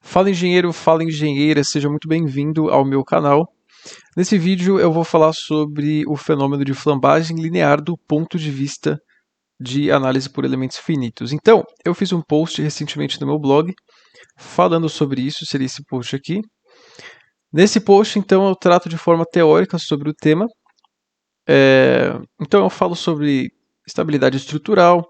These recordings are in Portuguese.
Fala engenheiro, fala engenheira, seja muito bem-vindo ao meu canal. Nesse vídeo eu vou falar sobre o fenômeno de flambagem linear do ponto de vista de análise por elementos finitos. Então, eu fiz um post recentemente no meu blog falando sobre isso, seria esse post aqui. Nesse post, então, eu trato de forma teórica sobre o tema. Então, eu falo sobre estabilidade estrutural,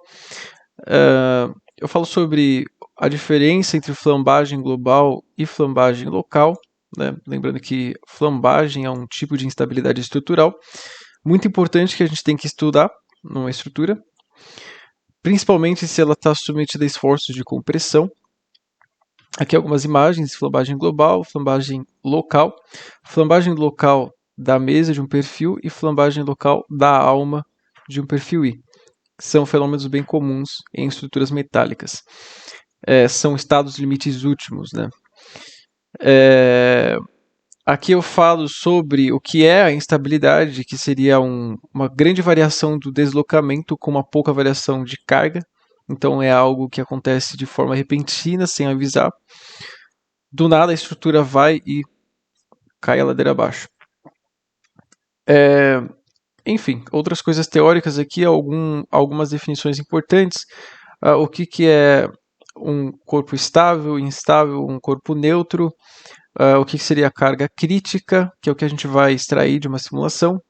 eu falo sobre a diferença entre flambagem global e flambagem local, né? Lembrando que flambagem é um tipo de instabilidade estrutural muito importante que a gente tem que estudar numa estrutura, principalmente se ela está submetida a esforços de compressão. Aqui algumas imagens, flambagem global, flambagem local da mesa de um perfil e flambagem local da alma de um perfil I. São fenômenos bem comuns em estruturas metálicas. São estados limites últimos, né? Aqui eu falo sobre o que é a instabilidade, que seria uma grande variação do deslocamento com uma pouca variação de carga. Então é algo que acontece de forma repentina, sem avisar. Do nada a estrutura vai e cai a ladeira abaixo. Enfim, outras coisas teóricas aqui, algumas definições importantes. O que é um corpo estável, instável, um corpo neutro, o que seria a carga crítica, que é o que a gente vai extrair de uma simulação, o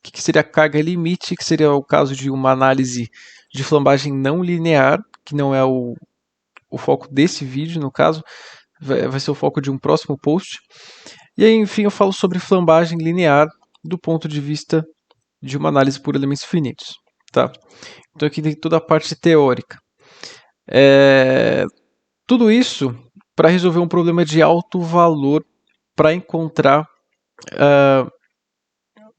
que seria a carga limite, que seria o caso de uma análise de flambagem não linear, que não é o foco desse vídeo, no caso, vai ser o foco de um próximo post. E aí, enfim, eu falo sobre flambagem linear do ponto de vista de uma análise por elementos finitos. Tá? Então aqui tem toda a parte teórica. Tudo isso para resolver um problema de alto valor, para encontrar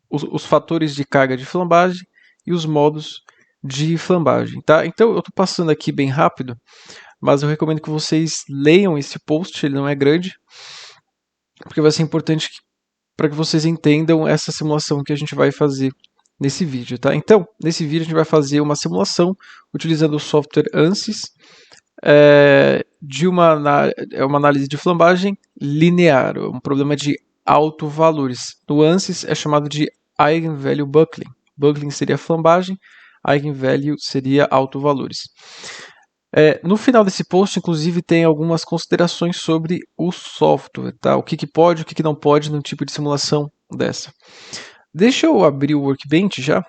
os fatores de carga de flambagem e os modos de flambagem. Tá? Então eu estou passando aqui bem rápido, mas eu recomendo que vocês leiam esse post, ele não é grande, porque vai ser importante para que vocês entendam essa simulação que a gente vai fazer nesse vídeo. Tá? Então, nesse vídeo a gente vai fazer uma simulação utilizando o software ANSYS, de uma análise de flambagem linear, um problema de alto valores. No ANSYS é chamado de Eigenvalue Buckling. Buckling seria flambagem, Eigenvalue seria alto valores. No final desse post, inclusive, tem algumas considerações sobre o software, tá? O que pode, o que não pode num tipo de simulação dessa. Deixa eu abrir o Workbench já.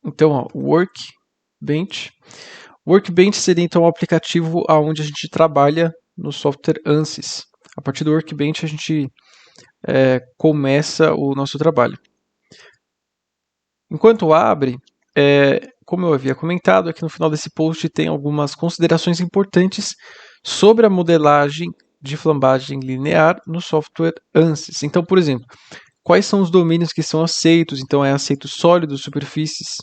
Então, ó, Workbench. Workbench seria então um aplicativo onde a gente trabalha no software ANSYS. A partir do Workbench a gente começa o nosso trabalho. Enquanto abre, como eu havia comentado, aqui no final desse post tem algumas considerações importantes sobre a modelagem de flambagem linear no software ANSYS. Então, por exemplo, quais são os domínios que são aceitos? Então, é aceito sólidos, superfícies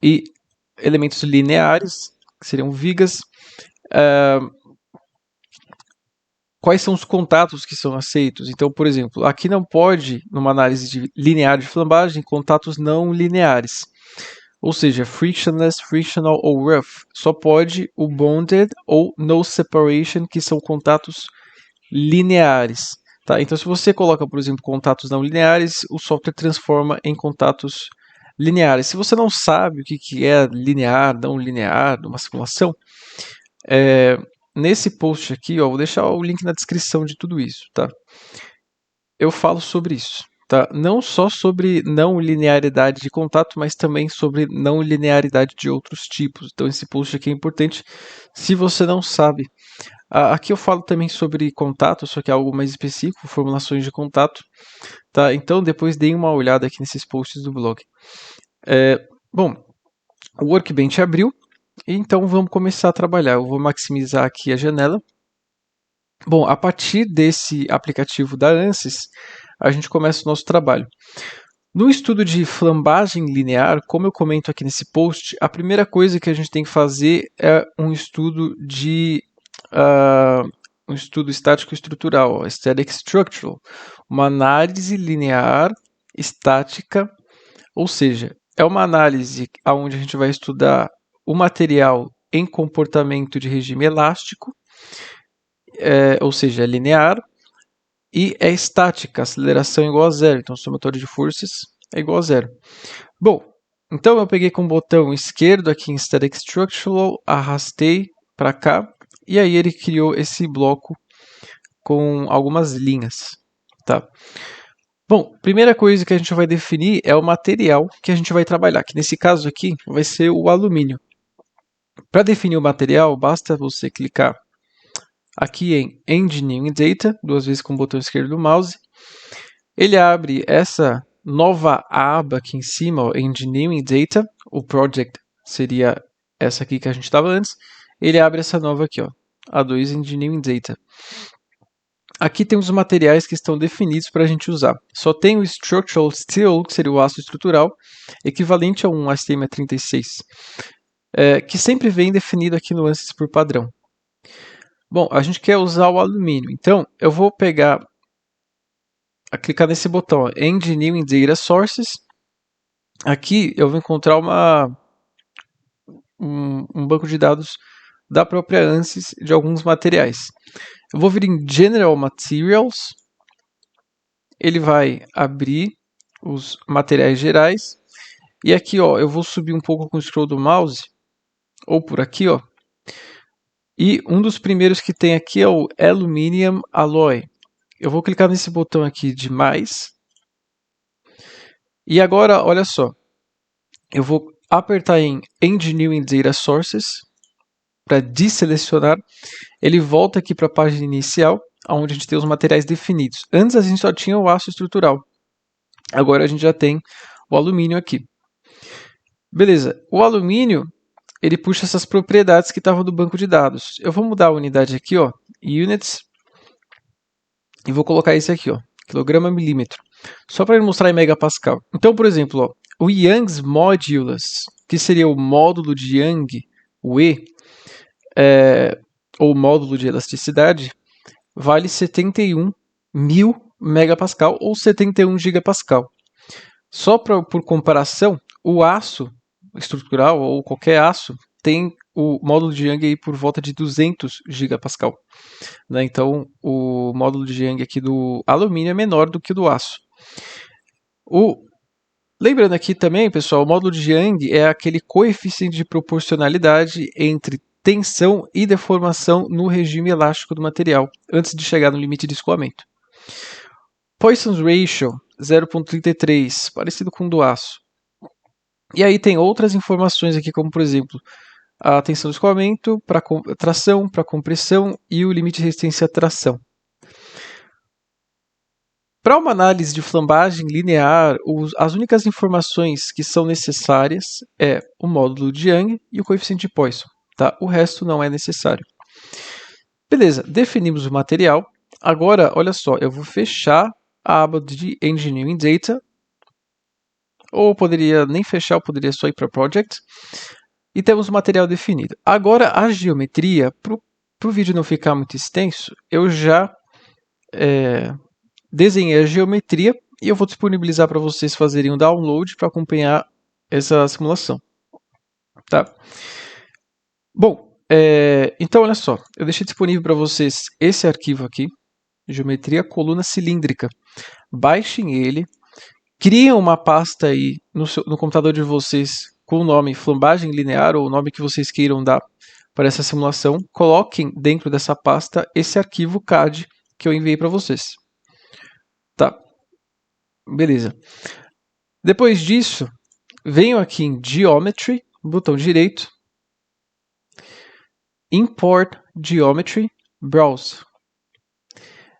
e elementos lineares, que seriam vigas. Quais são os contatos que são aceitos? Então, por exemplo, aqui não pode, numa análise linear de flambagem, contatos não lineares. Ou seja, frictionless, frictional ou rough. Só pode o bonded ou no separation, que são contatos lineares. Tá? Então, se você coloca, por exemplo, contatos não lineares, o software transforma em contatos lineares. Se você não sabe o que é linear, não linear, numa simulação, nesse post aqui, ó, vou deixar o link na descrição de tudo isso, tá? Eu falo sobre isso, tá? Não só sobre não linearidade de contato, mas também sobre não linearidade de outros tipos. Então esse post aqui é importante se você não sabe. Aqui eu falo também sobre contato, só que é algo mais específico, formulações de contato, tá? Então depois deem uma olhada aqui nesses posts do blog. Bom, o Workbench abriu. Então vamos começar a trabalhar. Eu vou maximizar aqui a janela. Bom, a partir desse aplicativo da ANSYS, a gente começa o nosso trabalho. No estudo de flambagem linear, como eu comento aqui nesse post, a primeira coisa que a gente tem que fazer é um estudo um estudo estático estrutural, static structural, uma análise linear estática, ou seja, é uma análise onde a gente vai estudar o material em comportamento de regime elástico ou seja, é linear, e é estática, aceleração é igual a zero, então o somatório de forças é igual a zero. Bom, então eu peguei com o botão esquerdo aqui em Static Structural, arrastei para cá, e aí ele criou esse bloco com algumas linhas, tá? Bom, primeira coisa que a gente vai definir é o material que a gente vai trabalhar, que nesse caso aqui vai ser o alumínio. Para definir o material, basta você clicar aqui em Engineering Data, duas vezes com o botão esquerdo do mouse. Ele abre essa nova aba aqui em cima, ó, Engineering Data. O Project seria essa aqui que a gente estava antes. Ele abre essa nova aqui, ó, A2 Engineering Data. Aqui tem os materiais que estão definidos para a gente usar. Só tem o Structural Steel, que seria o aço estrutural, equivalente a um ASTM36, que sempre vem definido aqui no ANSYS por padrão. Bom, a gente quer usar o alumínio, então eu vou clicar nesse botão, ó, Engineering Data Sources. Aqui eu vou encontrar um banco de dados da própria ANSYS de alguns materiais. Eu vou vir em General Materials, ele vai abrir os materiais gerais, e aqui ó, eu vou subir um pouco com o scroll do mouse, ou por aqui ó, e um dos primeiros que tem aqui é o Aluminium Alloy. Eu vou clicar nesse botão aqui de mais, e agora olha só, eu vou apertar em Engineering Data Sources para desselecionar. Ele volta aqui para a página inicial, onde a gente tem os materiais definidos. Antes a gente só tinha o aço estrutural, agora a gente já tem o alumínio aqui. Beleza, o alumínio ele puxa essas propriedades que estavam do banco de dados. Eu vou mudar a unidade aqui, ó, units, e vou colocar esse aqui, ó, quilograma milímetro, só para ele mostrar em megapascal. Então, por exemplo, ó, o Young's Modulus, que seria o módulo de Young, o E, ou módulo de elasticidade, vale 71.000 megapascal ou 71 gigapascal. Só por comparação, o aço estrutural ou qualquer aço tem o módulo de Young aí por volta de 200 gigapascal. Né? Então, o módulo de Young aqui do alumínio é menor do que o do aço. Lembrando aqui também, pessoal, o módulo de Young é aquele coeficiente de proporcionalidade entre tensão e deformação no regime elástico do material, antes de chegar no limite de escoamento. Poisson's Ratio, 0,33, parecido com o do aço. E aí tem outras informações aqui, como por exemplo, a tensão do escoamento, para tração, para compressão e o limite de resistência à tração. Para uma análise de flambagem linear, as únicas informações que são necessárias é o módulo de Young e o coeficiente de Poisson. Tá? O resto não é necessário. Beleza, definimos o material. Agora, olha só, eu vou fechar a aba de Engineering Data. Ou poderia nem fechar, eu poderia só ir para Project. E temos o material definido. Agora, a geometria, para o vídeo não ficar muito extenso, eu já desenhei a geometria e eu vou disponibilizar para vocês fazerem um download para acompanhar essa simulação. Tá? Bom, então olha só, eu deixei disponível para vocês esse arquivo aqui, geometria coluna cilíndrica. Baixem ele, criem uma pasta aí no computador de vocês com o nome flambagem linear ou o nome que vocês queiram dar para essa simulação. Coloquem dentro dessa pasta esse arquivo CAD que eu enviei para vocês. Tá, beleza. Depois disso, venho aqui em Geometry, botão direito, Import Geometry, Browse.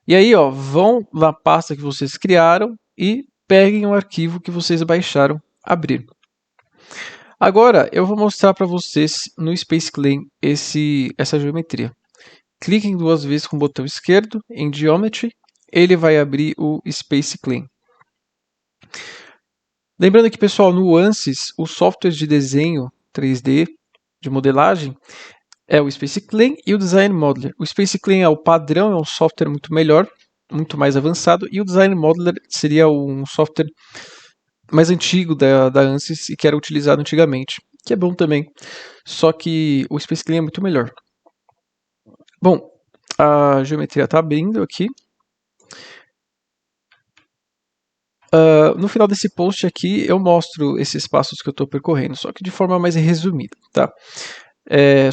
E aí, ó, vão na pasta que vocês criaram e peguem o arquivo que vocês baixaram, abrir. Agora, eu vou mostrar para vocês no Space Clean essa geometria. Cliquem duas vezes com o botão esquerdo em Geometry, ele vai abrir o Space Clean. Lembrando que, pessoal, no ANSYS, o software de desenho 3D, de modelagem, é o Space Clean e o Design Modeler. O Space Clean é o padrão, é um software muito melhor, muito mais avançado, e o Design Modeler seria um software mais antigo da ANSYS e que era utilizado antigamente, que é bom também, só que o Space Clean é muito melhor. Bom, A geometria está abrindo aqui. No final desse post aqui eu mostro esses passos que eu estou percorrendo, só que de forma mais resumida, tá?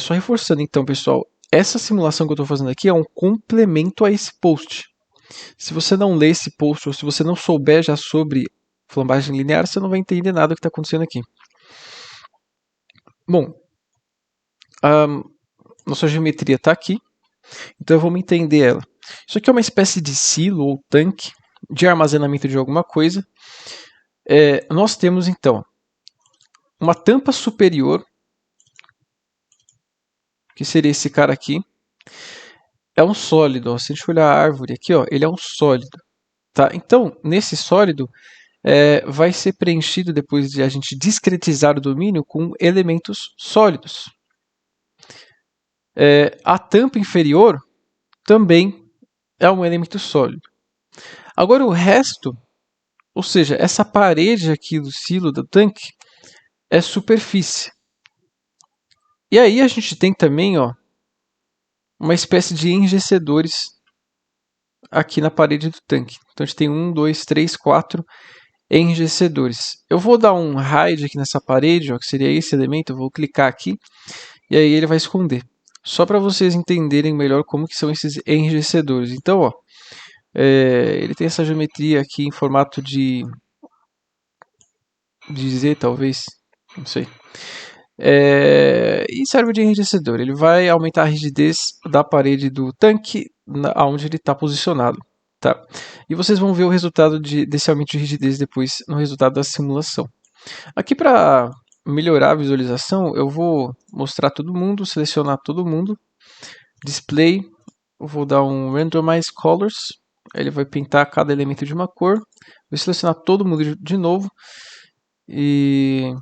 Só reforçando então, pessoal, essa simulação que eu estou fazendo aqui é um complemento a esse post. Se você não ler esse post ou se você não souber já sobre flambagem linear, você não vai entender nada do que está acontecendo aqui. Bom, nossa geometria está aqui, então vamos entender ela. Isso aqui é uma espécie de silo ou tanque de armazenamento de alguma coisa. Nós temos então uma tampa superior, que seria esse cara aqui. É um sólido, ó. Se a gente olhar a árvore aqui, ó, ele é um sólido. Tá? Então, nesse sólido, vai ser preenchido depois de a gente discretizar o domínio com elementos sólidos. A tampa inferior também é um elemento sólido. Agora o resto, ou seja, essa parede aqui do silo do tanque é superfície. E aí a gente tem também, ó, uma espécie de enrijecedores aqui na parede do tanque. Então a gente tem 1, 2, 3, 4 enrijecedores. Eu vou dar um hide aqui nessa parede, ó, que seria esse elemento, eu vou clicar aqui e aí ele vai esconder. Só para vocês entenderem melhor como que são esses enrijecedores. Então, ó, ele tem essa geometria aqui em formato de Z, talvez, não sei. E serve de enrijecedor. Ele vai aumentar a rigidez da parede do tanque onde ele está posicionado. Tá? E vocês vão ver o resultado desse aumento de rigidez depois no resultado da simulação. Aqui para melhorar a visualização, eu vou mostrar todo mundo, selecionar todo mundo, display, eu vou dar um randomize colors, ele vai pintar cada elemento de uma cor, vou selecionar todo mundo de novo e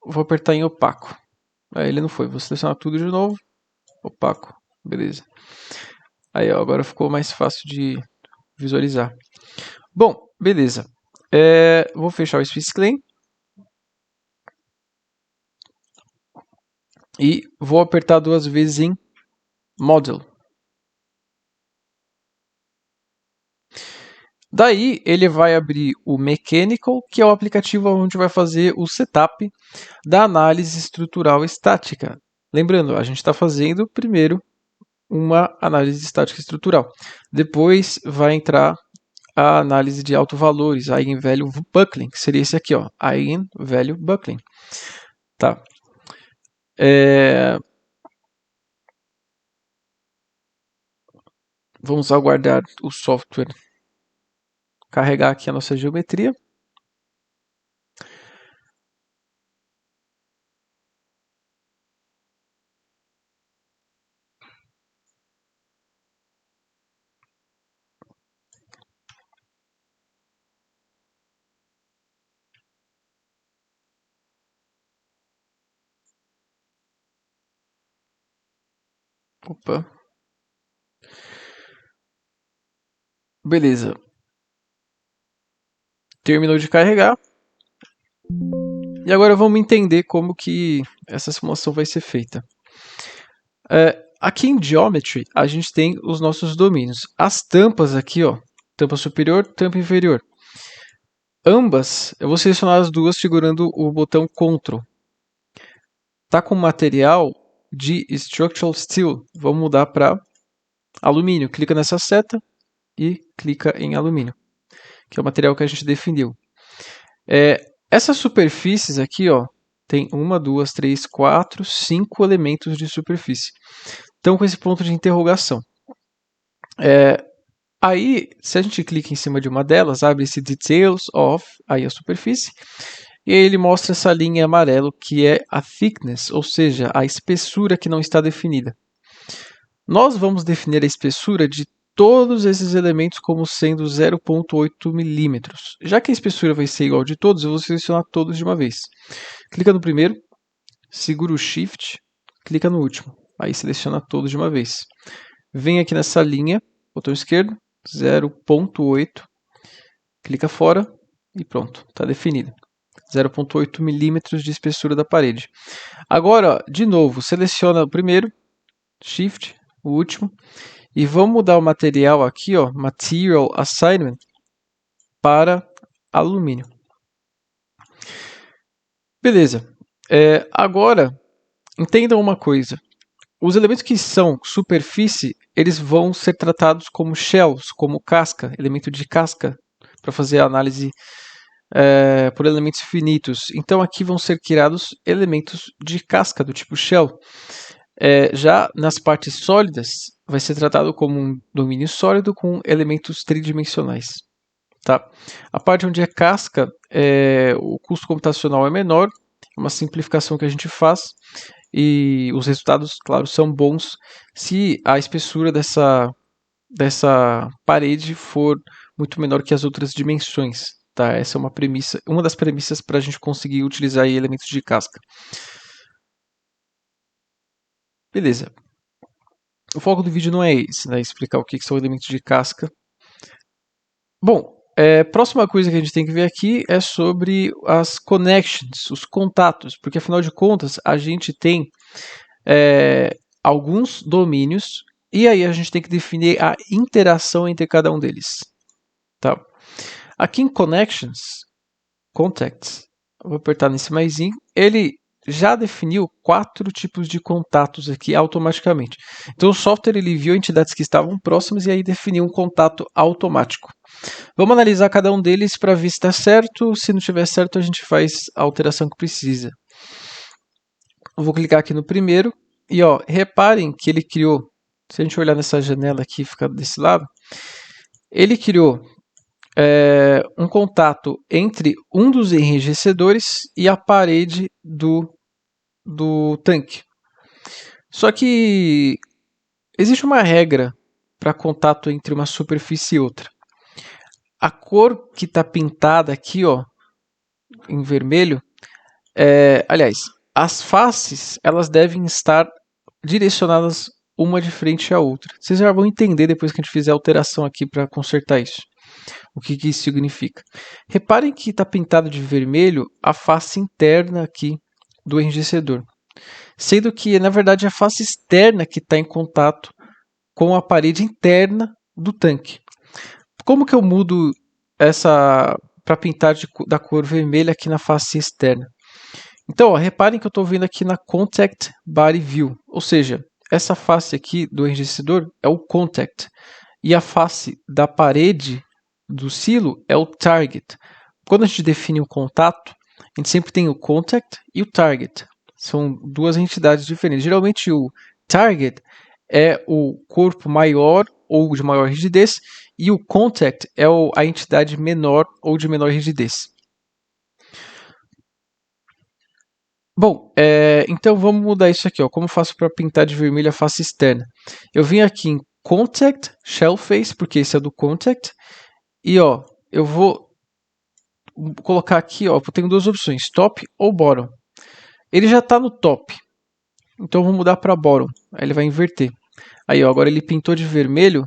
vou apertar em opaco. Ele não foi, vou selecionar tudo de novo, opaco, beleza. Aí ó, agora ficou mais fácil de visualizar. Bom, beleza. Vou fechar o Space Clean. E vou apertar 2 vezes em Model. Daí ele vai abrir o Mechanical, que é o aplicativo onde vai fazer o setup da análise estrutural estática. Lembrando, a gente está fazendo primeiro uma análise estática estrutural. Depois vai entrar a análise de autovalores, Eigenvalue Buckling, que seria esse aqui, ó, Eigenvalue Buckling. Tá. Vamos aguardar o software carregar aqui a nossa geometria. Opa. Beleza. Terminou de carregar. E agora vamos entender como que essa simulação vai ser feita. Aqui em Geometry, a gente tem os nossos domínios. As tampas aqui, ó, tampa superior, tampa inferior. Ambas, eu vou selecionar as duas segurando o botão Ctrl. Tá com material de Structural Steel. Vamos mudar para alumínio. Clica nessa seta e clica em alumínio, que é o material que a gente definiu. Essas superfícies aqui, ó, tem 1, 2, 3, 4, 5 elementos de superfície. Então, com esse ponto de interrogação. Aí, se a gente clica em cima de uma delas, abre esse Details of, aí a superfície, e aí ele mostra essa linha amarelo que é a thickness, ou seja, a espessura que não está definida. Nós vamos definir a espessura de todos esses elementos como sendo 0,8 milímetros. Já que a espessura vai ser igual de todos, eu vou selecionar todos de uma vez. Clica no primeiro, segura o Shift, clica no último. Aí seleciona todos de uma vez. Vem aqui nessa linha, botão esquerdo, 0,8, clica fora e pronto, está definido. 0,8 milímetros de espessura da parede. Agora, de novo, seleciona o primeiro, Shift, o último. E vamos mudar o material aqui, ó, Material Assignment, para alumínio. Beleza. Agora, entendam uma coisa. Os elementos que são superfície, eles vão ser tratados como shells, como casca, elemento de casca, para fazer a análise por elementos finitos. Então aqui vão ser criados elementos de casca do tipo shell. Já nas partes sólidas, vai ser tratado como um domínio sólido com elementos tridimensionais. Tá? A parte onde é casca, o custo computacional é menor, é uma simplificação que a gente faz, e os resultados, claro, são bons se a espessura dessa parede for muito menor que as outras dimensões. Tá? Essa é uma das premissas para a gente conseguir utilizar aí elementos de casca. Beleza. O foco do vídeo não é esse, né? Explicar o que são elementos de casca. Bom, próxima coisa que a gente tem que ver aqui é sobre as connections, os contatos, porque afinal de contas a gente tem alguns domínios e aí a gente tem que definir a interação entre cada um deles. Tá? Aqui em Connections, Contacts, eu vou apertar nesse maisinho, ele já definiu 4 tipos de contatos aqui automaticamente. Então o software ele viu entidades que estavam próximas e aí definiu um contato automático. Vamos analisar cada um deles para ver se está certo. Se não estiver certo, a gente faz a alteração que precisa. Eu vou clicar aqui no primeiro e ó, reparem que ele criou, se a gente olhar nessa janela aqui, fica desse lado, ele criou um contato entre um dos enrijecedores e a parede do tanque. Só que existe uma regra para contato entre uma superfície e outra. A cor que está pintada aqui, ó, em vermelho, aliás, as faces elas devem estar direcionadas uma de frente à outra. Vocês já vão entender depois que a gente fizer a alteração aqui para consertar isso. O que isso significa? Reparem que está pintado de vermelho a face interna aqui do enrijecedor, sendo que na verdade a face externa que está em contato com a parede interna do tanque. Como que eu mudo essa para pintar da cor vermelha aqui na face externa? Então, ó, reparem que eu estou vendo aqui na Contact Body View, ou seja, essa face aqui do enrijecedor é o Contact e a face da parede do silo é o Target. Quando a gente define um contato, a gente sempre tem o Contact e o Target. São duas entidades diferentes. Geralmente o Target é o corpo maior ou de maior rigidez e o Contact é a entidade menor ou de menor rigidez. Bom, então vamos mudar isso aqui. Ó. Como eu faço para pintar de vermelho a face externa? Eu vim aqui em Contact, Shell Face, porque esse é do Contact. E ó, eu vou colocar aqui, ó, eu tenho duas opções, Top ou Bottom. Ele já está no Top, então eu vou mudar para Bottom. Aí ele vai inverter. Aí ó, agora ele pintou de vermelho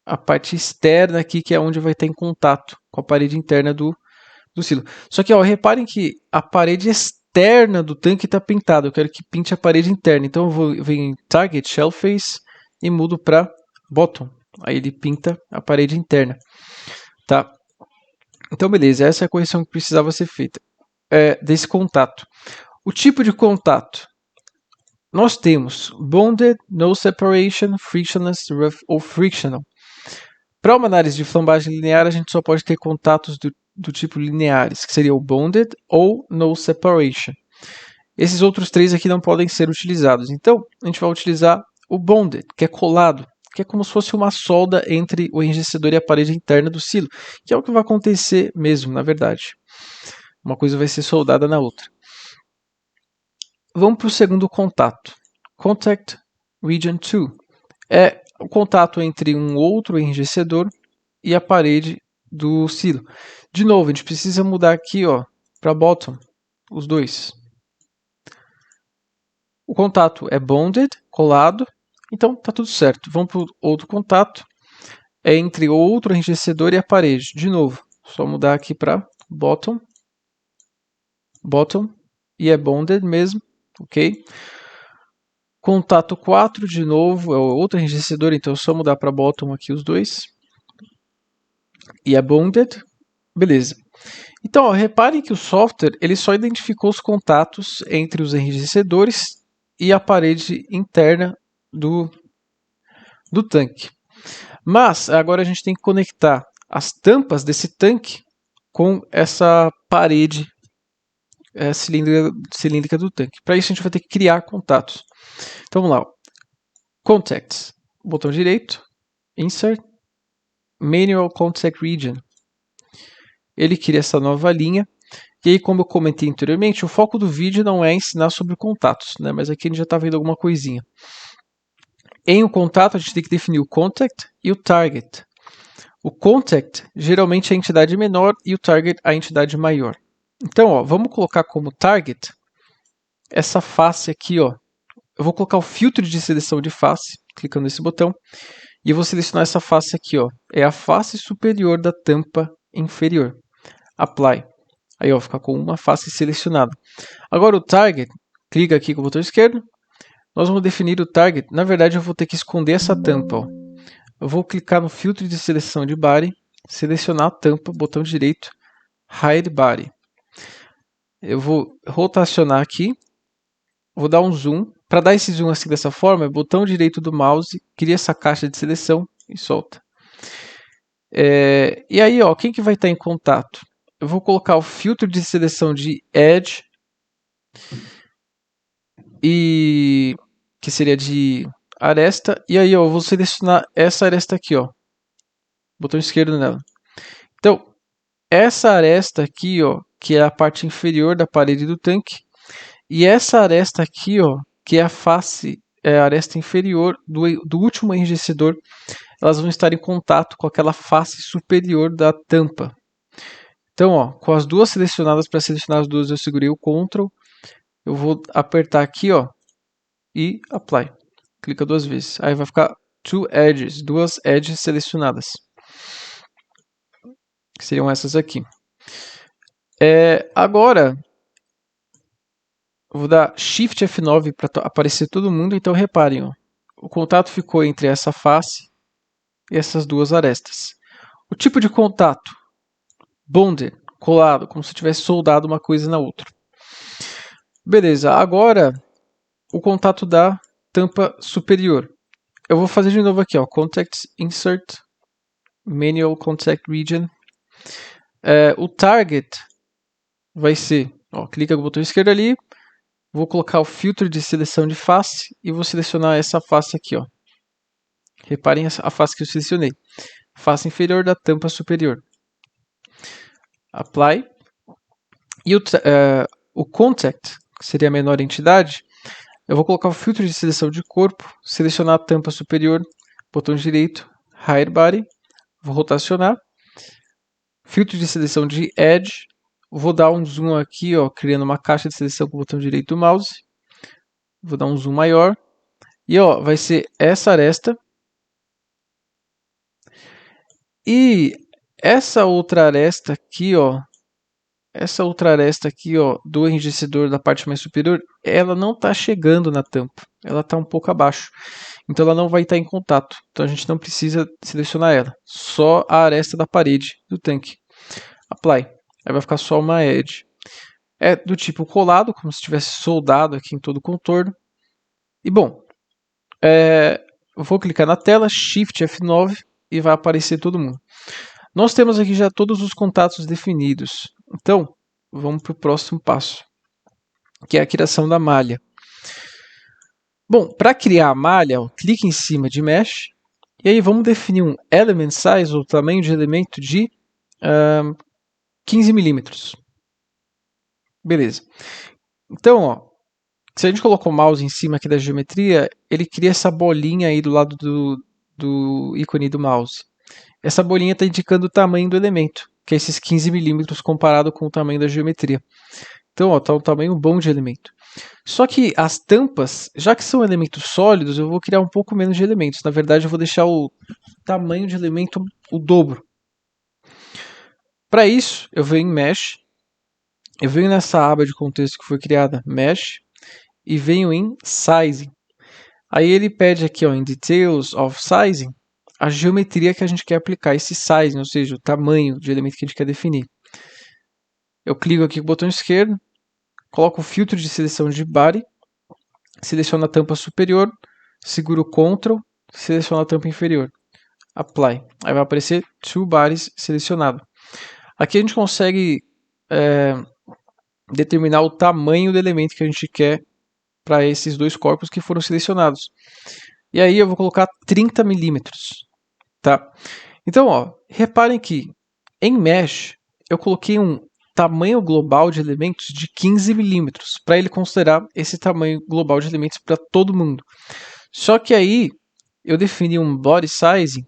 a parte externa aqui, que é onde vai estar em contato com a parede interna do silo. Só que ó, reparem que a parede externa do tanque está pintada. Eu quero que pinte a parede interna. Então eu venho em Target, Shell Face e mudo para Bottom. Aí ele pinta a parede interna. Tá? Então beleza, essa é a correção que precisava ser feita desse contato. O tipo de contato. Nós temos Bonded, No Separation, Frictionless ou Frictional. Para uma análise de flambagem linear, a gente só pode ter contatos do tipo lineares, que seria o Bonded ou No Separation. Esses outros três aqui não podem ser utilizados. Então, a gente vai utilizar o Bonded, que é colado, que é como se fosse uma solda entre o enrijecedor e a parede interna do silo, que é o que vai acontecer mesmo, na verdade. Uma coisa vai ser soldada na outra. Vamos para o segundo contato. Contact Region 2. É o contato entre um outro enrijecedor e a parede do silo. De novo, a gente precisa mudar aqui para bottom, os dois. O contato é bonded, colado, então está tudo certo. Vamos para o outro contato, é entre outro enrijecedor e a parede. De novo, só mudar aqui para bottom, bottom, e é bonded mesmo, ok? Contato 4 de novo, é outro enrijecedor, então é só mudar para bottom aqui os dois. E é bonded. Beleza. Então, ó, reparem que o software ele só identificou os contatos entre os enrijecedores e a parede interna do tanque. Mas agora a gente tem que conectar as tampas desse tanque com essa parede cilíndrica do tanque. Para isso a gente vai ter que criar contatos. Então vamos lá. Ó. Contacts. Botão direito. Insert. Manual Contact Region. Ele cria essa nova linha. E aí, como eu comentei anteriormente, o foco do vídeo não é ensinar sobre contatos, né? Mas aqui a gente já está vendo alguma coisinha. Em um contato, a gente tem que definir o contact e o target. O contact geralmente é a entidade menor e o target a entidade maior. Então, ó, vamos colocar como target essa face aqui. Ó. Eu vou colocar o filtro de seleção de face, clicando nesse botão, e eu vou selecionar essa face aqui. Ó. É a face superior da tampa inferior. Apply. Aí, ó, fica com uma face selecionada. Agora o target, clica aqui com o botão esquerdo. Nós vamos definir o target. Na verdade, eu vou ter que esconder essa tampa. Ó. Eu vou clicar no filtro de seleção de body, selecionar a tampa, botão direito, hide body. Eu vou rotacionar aqui, vou dar um zoom. Para dar esse zoom assim dessa forma, botão direito do mouse, cria essa caixa de seleção e solta. E aí, ó, quem que vai estar em contato? Eu vou colocar o filtro de seleção de Edge, e que seria de aresta. E aí, ó, eu vou selecionar essa aresta aqui, ó. Botão esquerdo nela. Então, essa aresta aqui, ó, que é a parte inferior da parede do tanque, e essa aresta aqui, ó, que é a face, é a aresta inferior do último enrijecedor, elas vão estar em contato com aquela face superior da tampa. Então, ó, com as duas selecionadas, para selecionar as duas, eu segurei o Ctrl, eu vou apertar aqui, ó, e Apply. Clica duas vezes. Aí vai ficar duas edges selecionadas. Que seriam essas aqui. Agora, eu vou dar Shift F9 para aparecer todo mundo. Então reparem, ó, o contato ficou entre essa face e essas duas arestas. O tipo de contato, bonded, colado, como se tivesse soldado uma coisa na outra. Beleza, agora o contato da tampa superior. Eu vou fazer de novo aqui, ó, Contact Insert, Manual Contact Region. O target vai ser, ó, clica no botão esquerdo ali, vou colocar o filtro de seleção de face e vou selecionar essa face aqui, ó. Reparem a face que eu selecionei. Face inferior da tampa superior. Apply. E o contact, que seria a menor entidade, eu vou colocar o filtro de seleção de corpo, selecionar a tampa superior, botão direito, hide body, vou rotacionar. Filtro de seleção de edge, vou dar um zoom aqui, ó, criando uma caixa de seleção com o botão direito do mouse. Vou dar um zoom maior. E ó, vai ser essa aresta. E essa outra aresta aqui, ó, do enrijecedor da parte mais superior, ela não está chegando na tampa. Ela está um pouco abaixo. Então ela não vai estar em contato. Então a gente não precisa selecionar ela. Só a aresta da parede do tanque. Apply. Aí vai ficar só uma edge. É do tipo colado, como se tivesse soldado aqui em todo o contorno. E bom, eu vou clicar na tela, Shift F9 e vai aparecer todo mundo. Nós temos aqui já todos os contatos definidos. Então, vamos para o próximo passo, que é a criação da malha. Bom, para criar a malha, ó, clique em cima de Mesh, e aí vamos definir um Element Size, ou tamanho de elemento de 15 milímetros. Beleza. Então, ó, se a gente colocar o mouse em cima aqui da geometria, ele cria essa bolinha aí do lado do ícone do mouse. Essa bolinha está indicando o tamanho do elemento, que é esses 15 milímetros comparado com o tamanho da geometria. Então, ó, tá um tamanho bom de elemento. Só que as tampas, já que são elementos sólidos, eu vou criar um pouco menos de elementos. Na verdade, eu vou deixar o tamanho de elemento o dobro. Para isso, eu venho em Mesh, eu venho nessa aba de contexto que foi criada, Mesh, e venho em Sizing. Aí ele pede aqui, ó, em Details of Sizing, a geometria que a gente quer aplicar, esse sizing, ou seja, o tamanho de elemento que a gente quer definir. Eu clico aqui com o botão esquerdo, coloco o filtro de seleção de body, seleciono a tampa superior, seguro o Ctrl, seleciono a tampa inferior. Apply. Aí vai aparecer Two Bodies selecionado. Aqui a gente consegue determinar o tamanho do elemento que a gente quer para esses dois corpos que foram selecionados. E aí eu vou colocar 30 milímetros. Tá? Então, ó, reparem que em Mesh eu coloquei um tamanho global de elementos de 15 milímetros para ele considerar esse tamanho global de elementos para todo mundo. Só que aí eu defini um body sizing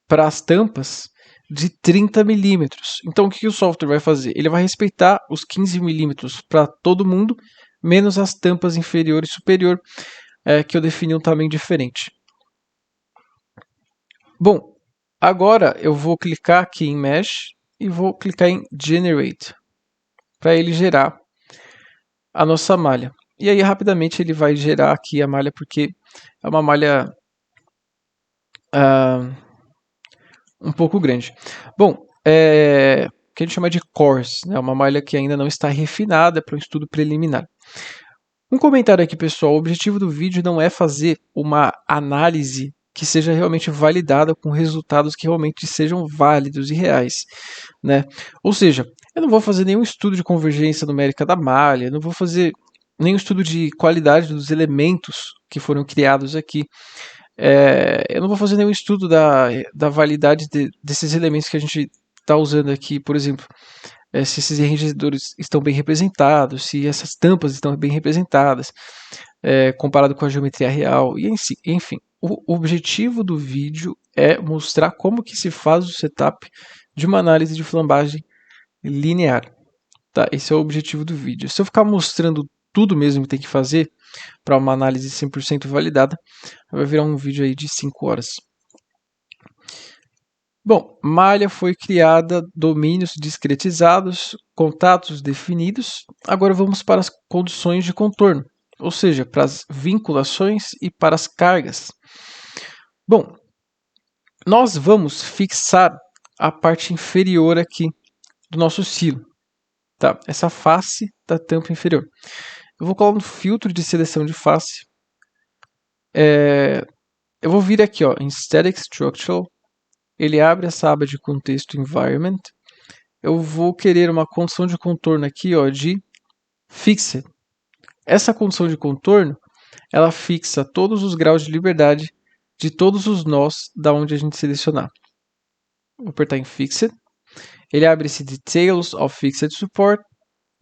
para as tampas de 30 milímetros. Então o que o software vai fazer? Ele vai respeitar os 15 milímetros para todo mundo, menos as tampas inferior e superior, que eu defini um tamanho diferente. Bom, agora eu vou clicar aqui em Mesh e vou clicar em Generate para ele gerar a nossa malha. E aí rapidamente ele vai gerar aqui a malha porque é uma malha um pouco grande. Bom, que a gente chama de coarse, né? Uma malha que ainda não está refinada para um estudo preliminar. Um comentário aqui, pessoal. O objetivo do vídeo não é fazer uma análise que seja realmente validada com resultados que realmente sejam válidos e reais, né? Ou seja, eu não vou fazer nenhum estudo de convergência numérica da malha, não vou fazer nenhum estudo de qualidade dos elementos que foram criados aqui. Eu não vou fazer nenhum estudo da validade desses elementos que a gente está usando aqui, por exemplo, se esses enriquecedores estão bem representados, se essas tampas estão bem representadas, comparado com a geometria real, e enfim. O objetivo do vídeo é mostrar como que se faz o setup de uma análise de flambagem linear. Tá? Esse é o objetivo do vídeo. Se eu ficar mostrando tudo mesmo que tem que fazer para uma análise 100% validada, vai virar um vídeo aí de 5 horas. Bom, malha foi criada, domínios discretizados, contatos definidos. Agora vamos para as condições de contorno, ou seja, para as vinculações e para as cargas. Bom, nós vamos fixar a parte inferior aqui do nosso silo, tá? Essa face da tampa inferior. Eu vou colocar um filtro de seleção de face. Eu vou vir aqui, ó, em Static Structural. Ele abre essa aba de contexto Environment. Eu vou querer uma condição de contorno aqui, ó, de Fixed. Essa condição de contorno, ela fixa todos os graus de liberdade de todos os nós da onde a gente selecionar. Vou apertar em Fixed. Ele abre esse Details of Fixed Support.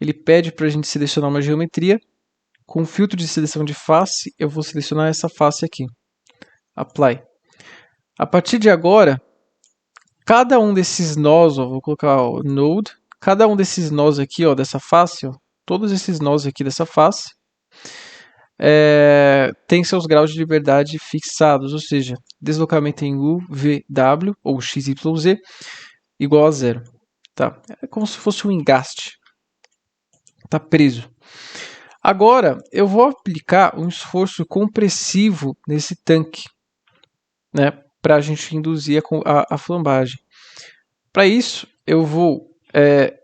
Ele pede para a gente selecionar uma geometria. Com o filtro de seleção de face, eu vou selecionar essa face aqui. Apply. A partir de agora, cada um desses nós, ó, vou colocar o Node, cada um desses nós aqui, ó, dessa face, ó, todos esses nós aqui dessa face, tem seus graus de liberdade fixados, ou seja, deslocamento em U, V, W, ou X, Y, Z, igual a 0. Tá? É como se fosse um engaste. Está preso. Agora, eu vou aplicar um esforço compressivo nesse tanque, né, para a gente induzir a flambagem. Para isso, eu vou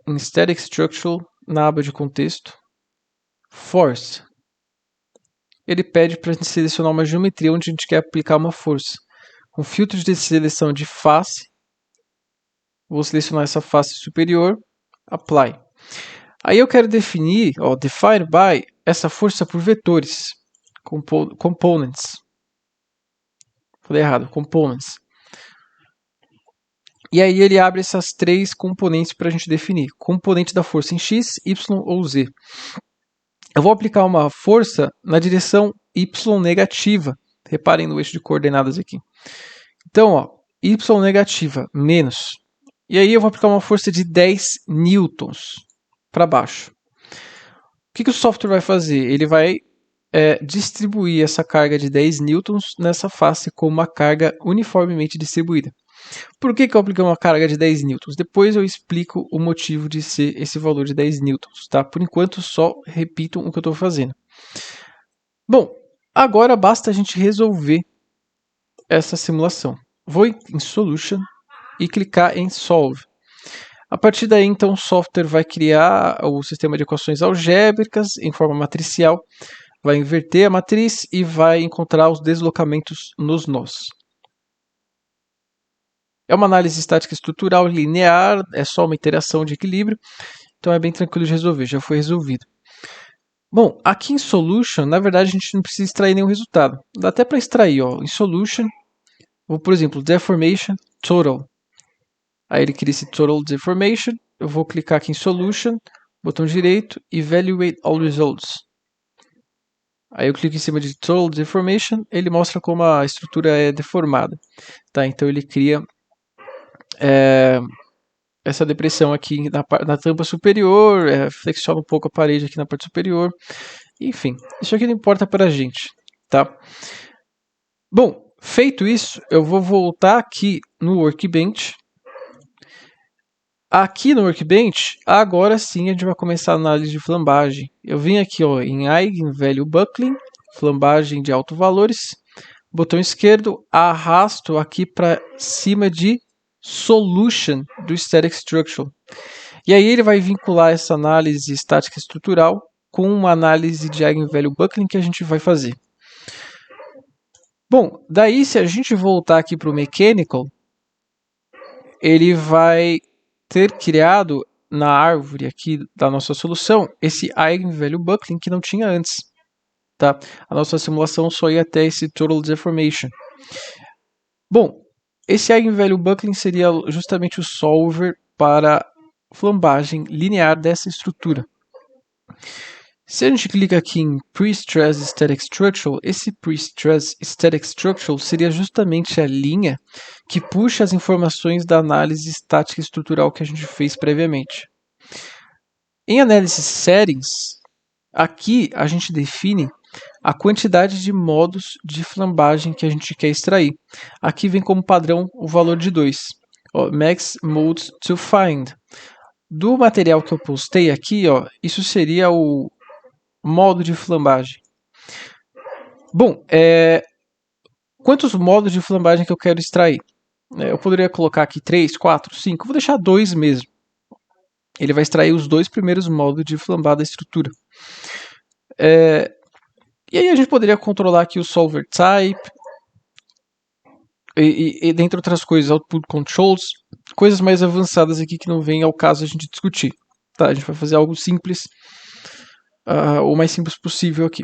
em Static Structural, na aba de contexto, Force. Ele pede para a gente selecionar uma geometria onde a gente quer aplicar uma força. Com filtros de seleção de face, vou selecionar essa face superior, Apply. Aí eu quero definir, ó, Define by, essa força por vetores, Components. Falei errado, Components. E aí ele abre essas três componentes para a gente definir. Componente da força em X, Y ou Z. Eu vou aplicar uma força na direção Y negativa. Reparem no eixo de coordenadas aqui. Então, ó, Y negativa menos. E aí eu vou aplicar uma força de 10 newtons para baixo. O que o software vai fazer? Ele vai distribuir essa carga de 10 newtons nessa face com uma carga uniformemente distribuída. Por que eu apliquei uma carga de 10 newtons? Depois eu explico o motivo de ser esse valor de 10 newtons. Tá? Por enquanto, só repitam o que eu estou fazendo. Bom, agora basta a gente resolver essa simulação. Vou em Solution e clicar em Solve. A partir daí, então, o software vai criar o sistema de equações algébricas em forma matricial, vai inverter a matriz e vai encontrar os deslocamentos nos nós. É uma análise estática estrutural linear, é só uma iteração de equilíbrio, então é bem tranquilo de resolver, já foi resolvido. Bom, aqui em Solution, na verdade, a gente não precisa extrair nenhum resultado. Dá até para extrair, ó, em Solution, vou, por exemplo, Deformation Total. Aí ele cria esse Total Deformation, eu vou clicar aqui em Solution, botão direito, Evaluate All Results. Aí eu clico em cima de Total Deformation, ele mostra como a estrutura é deformada. Tá? Então ele cria essa depressão aqui na tampa superior, flexiona um pouco a parede aqui na parte superior. Enfim, isso aqui não importa para a gente. Tá? Bom, feito isso, eu vou voltar aqui no Workbench. Aqui no Workbench, agora sim a gente vai começar a análise de flambagem. Eu vim aqui ó, em Eigenvalue Buckling, flambagem de alto valores. Botão esquerdo, arrasto aqui para cima de Solution do Static Structural. E aí ele vai vincular essa análise estática estrutural com uma análise de Eigenvalue Buckling que a gente vai fazer. Bom, daí se a gente voltar aqui para o Mechanical, ele vai ter criado na árvore aqui da nossa solução esse Eigenvalue Buckling que não tinha antes. Tá? A nossa simulação só ia até esse Total Deformation. Bom, esse Eigenvalue Buckling seria justamente o solver para flambagem linear dessa estrutura. Se a gente clica aqui em Pre-Stress Static Structural, esse Pre-Stress Static Structural seria justamente a linha que puxa as informações da análise estática estrutural que a gente fez previamente. Em Analysis Settings, aqui a gente define a quantidade de modos de flambagem que a gente quer extrair. Aqui vem como padrão o valor de 2. Max Modes to Find. Do material que eu postei aqui, ó, isso seria o modo de flambagem. Bom, quantos modos de flambagem que eu quero extrair? Eu poderia colocar aqui 3, 4, 5. Vou deixar 2 mesmo. Ele vai extrair os 2 primeiros modos de flambar da estrutura. E aí a gente poderia controlar aqui o solver type, e dentre outras coisas, output controls, coisas mais avançadas aqui que não vem ao caso a gente discutir. Tá? A gente vai fazer algo simples, o mais simples possível aqui.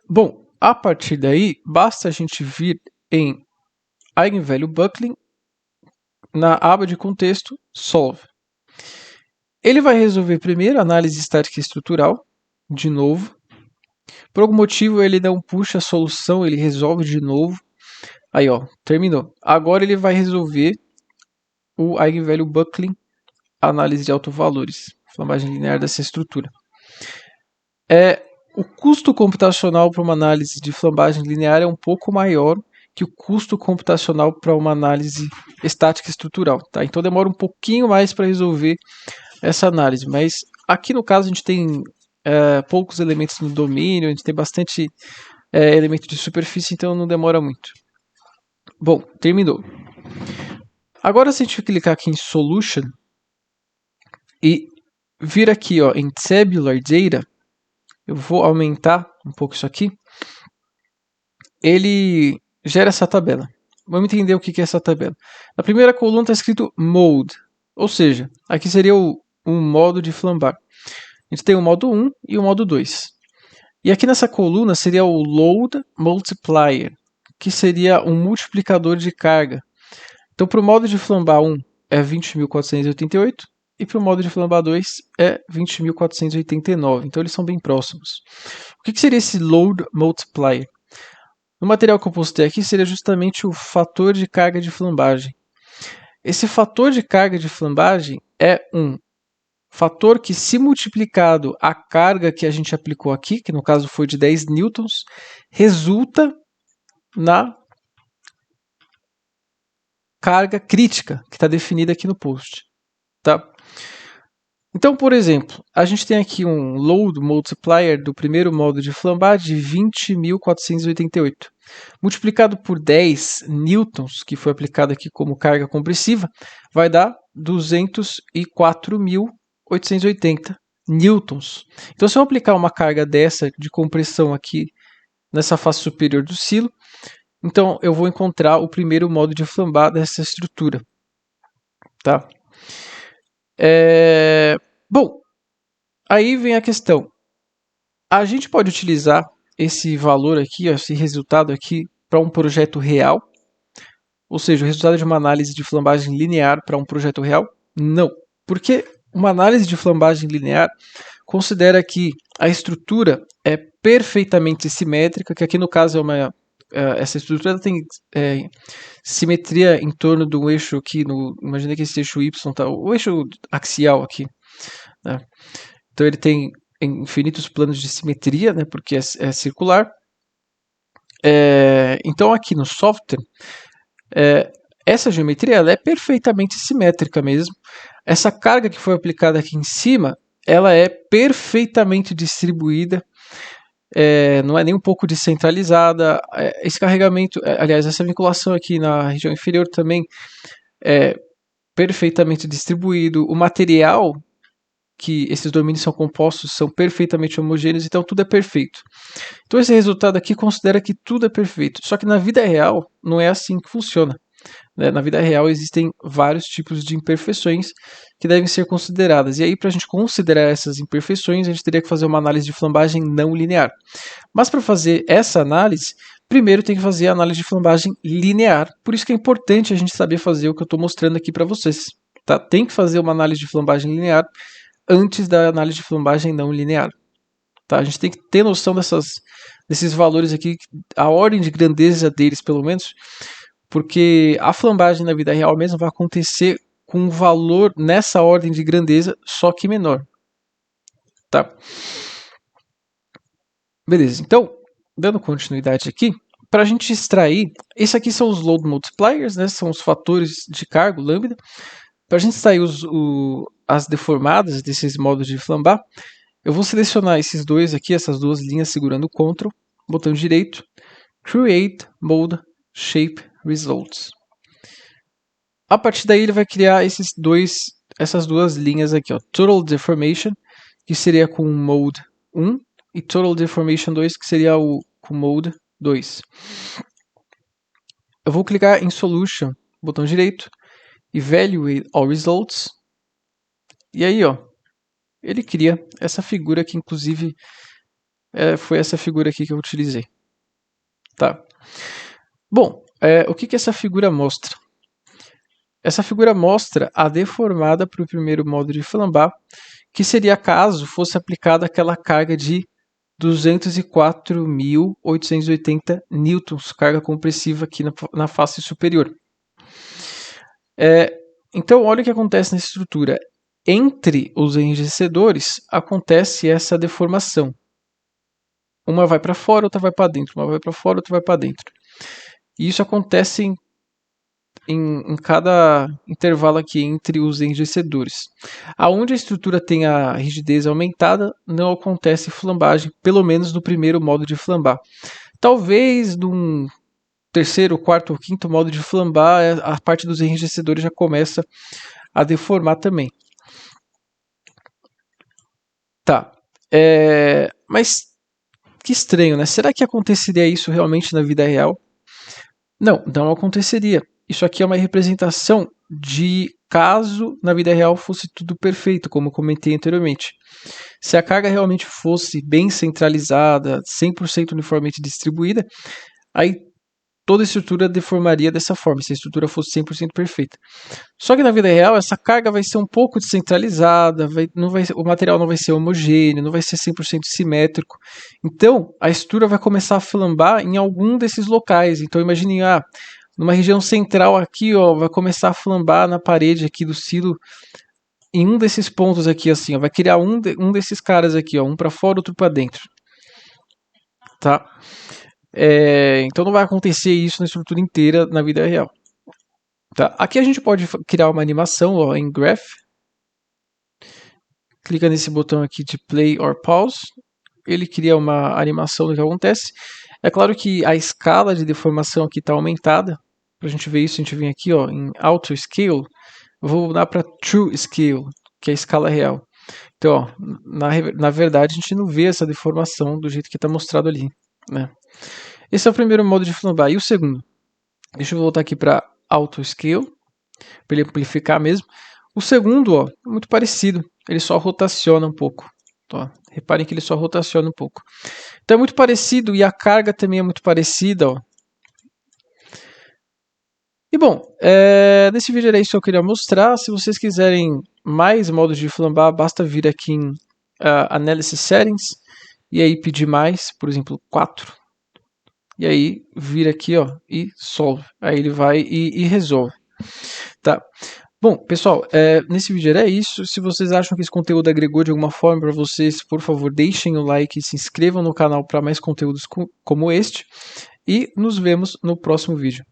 Bom, a partir daí, basta a gente vir em Eigenvalue Buckling, na aba de contexto, Solve. Ele vai resolver primeiro a análise estática estrutural, de novo. Por algum motivo ele não puxa a solução, ele resolve de novo. Aí ó, terminou. Agora ele vai resolver o Eigenvalue Buckling, análise de autovalores, flambagem linear dessa estrutura. O custo computacional para uma análise de flambagem linear é um pouco maior que o custo computacional para uma análise estática estrutural. Tá? Então demora um pouquinho mais para resolver essa análise, mas aqui no caso a gente tem poucos elementos no domínio, a gente tem bastante elemento de superfície, então não demora muito. Bom, terminou. Agora se a gente clicar aqui em Solution e vir aqui ó, em Tabular Data, eu vou aumentar um pouco isso aqui, ele gera essa tabela. Vamos entender o que é essa tabela. Na primeira coluna está escrito Mode, ou seja, aqui seria um modo de flambar. A gente tem o modo 1 e o modo 2. E aqui nessa coluna seria o Load Multiplier, que seria um multiplicador de carga. Então, para o modo de flambar 1 é 20.488 e para o modo de flambar 2 é 20.489. Então, eles são bem próximos. O que seria esse Load Multiplier? No material que eu postei aqui seria justamente o fator de carga de flambagem. Esse fator de carga de flambagem é um fator que, se multiplicado a carga que a gente aplicou aqui, que no caso foi de 10 newtons, resulta na carga crítica, que está definida aqui no post. Tá? Então, por exemplo, a gente tem aqui um load multiplier do primeiro modo de flambar de 20.488, multiplicado por 10 newtons, que foi aplicado aqui como carga compressiva, vai dar 204.880 newtons. Então, se eu aplicar uma carga dessa de compressão aqui nessa face superior do silo, então eu vou encontrar o primeiro modo de flambar dessa estrutura. Tá? Bom, aí vem a questão. A gente pode utilizar esse valor aqui, esse resultado aqui, para um projeto real? Ou seja, o resultado de uma análise de flambagem linear para um projeto real? Não. Porque uma análise de flambagem linear considera que a estrutura é perfeitamente simétrica, que aqui no caso essa estrutura tem simetria em torno do eixo aqui, imagina que esse eixo Y tá, o eixo axial aqui, né? Então ele tem infinitos planos de simetria, né, porque é circular. Então aqui no software, essa geometria ela é perfeitamente simétrica mesmo. Essa carga que foi aplicada aqui em cima, ela é perfeitamente distribuída, não é nem um pouco descentralizada. Esse carregamento, aliás, essa vinculação aqui na região inferior também é perfeitamente distribuído. O material que esses domínios são compostos são perfeitamente homogêneos, então tudo é perfeito. Então esse resultado aqui considera que tudo é perfeito. Só que na vida real não é assim que funciona. Na vida real existem vários tipos de imperfeições que devem ser consideradas. E aí, para a gente considerar essas imperfeições, a gente teria que fazer uma análise de flambagem não linear. Mas para fazer essa análise, primeiro tem que fazer a análise de flambagem linear. Por isso que é importante a gente saber fazer o que eu estou mostrando aqui para vocês. Tá? Tem que fazer uma análise de flambagem linear antes da análise de flambagem não linear. Tá? A gente tem que ter noção desses valores aqui, a ordem de grandeza deles, pelo menos, porque a flambagem na vida real mesmo vai acontecer com um valor nessa ordem de grandeza, só que menor. Tá? Beleza, então, dando continuidade aqui, para a gente extrair, esses aqui são os load multipliers, né, são os fatores de cargo, lambda. Para a gente extrair as deformadas desses modos de flambar, eu vou selecionar esses dois aqui, essas duas linhas segurando o Ctrl, botão direito, Create Mode Shape Results. A partir daí ele vai criar essas duas linhas aqui, ó, Total Deformation, que seria com Mode 1, e Total Deformation 2, que seria com Mode 2. Eu vou clicar em Solution, botão direito, Evaluate All Results, e aí, ó, ele cria essa figura que, inclusive, foi essa figura aqui que eu utilizei. Tá? Bom, o que essa figura mostra? Essa figura mostra a deformada para o primeiro modo de flambar, que seria caso fosse aplicada aquela carga de 204.880 newtons, carga compressiva aqui na face superior. Então, olha o que acontece nessa estrutura. Entre os enrijecedores acontece essa deformação. Uma vai para fora, outra vai para dentro. Uma vai para fora, outra vai para dentro. E isso acontece em cada intervalo aqui entre os enrijecedores. Aonde a estrutura tem a rigidez aumentada, não acontece flambagem, pelo menos no primeiro modo de flambar. Talvez num terceiro, quarto ou quinto modo de flambar, a parte dos enrijecedores já começa a deformar também. Tá. Mas que estranho, né? Será que aconteceria isso realmente na vida real? Não, não aconteceria. Isso aqui é uma representação de caso na vida real fosse tudo perfeito, como eu comentei anteriormente. Se a carga realmente fosse bem centralizada, 100% uniformemente distribuída, aí toda a estrutura deformaria dessa forma, se a estrutura fosse 100% perfeita. Só que na vida real, essa carga vai ser um pouco descentralizada, o material não vai ser homogêneo, não vai ser 100% simétrico. Então, a estrutura vai começar a flambar em algum desses locais. Então, imagine, numa região central aqui, ó, vai começar a flambar na parede aqui do silo, em um desses pontos aqui, assim, ó, vai criar um desses caras aqui, ó, um para fora, outro para dentro. Tá? Então não vai acontecer isso na estrutura inteira na vida real. Tá? Aqui a gente pode criar uma animação, ó, em Graph. clica nesse botão aqui de Play or Pause, ele cria uma animação do que acontece. É claro que a escala de deformação aqui está aumentada. Para a gente ver isso, a gente vem aqui ó, em Auto Scale, eu vou mudar para True Scale, que é a escala real. Então, ó, na verdade, a gente não vê essa deformação do jeito que está mostrado ali, né? Esse é o primeiro modo de flambar. E o segundo? Deixa eu voltar aqui para Auto Scale, para ele amplificar mesmo. O segundo, ó, é muito parecido. Ele só rotaciona um pouco. Ó, reparem que ele só rotaciona um pouco. Então é muito parecido e a carga também é muito parecida, ó. E bom, nesse vídeo era isso que eu queria mostrar. Se vocês quiserem mais modos de flambar, basta vir aqui em Analysis Settings e aí pedir mais, por exemplo, 4. E aí vir aqui ó, e Solve. Aí ele vai e resolve. Tá? Bom, pessoal, nesse vídeo era isso. Se vocês acham que esse conteúdo agregou de alguma forma para vocês, por favor, deixem o like e se inscrevam no canal para mais conteúdos como este. E nos vemos no próximo vídeo.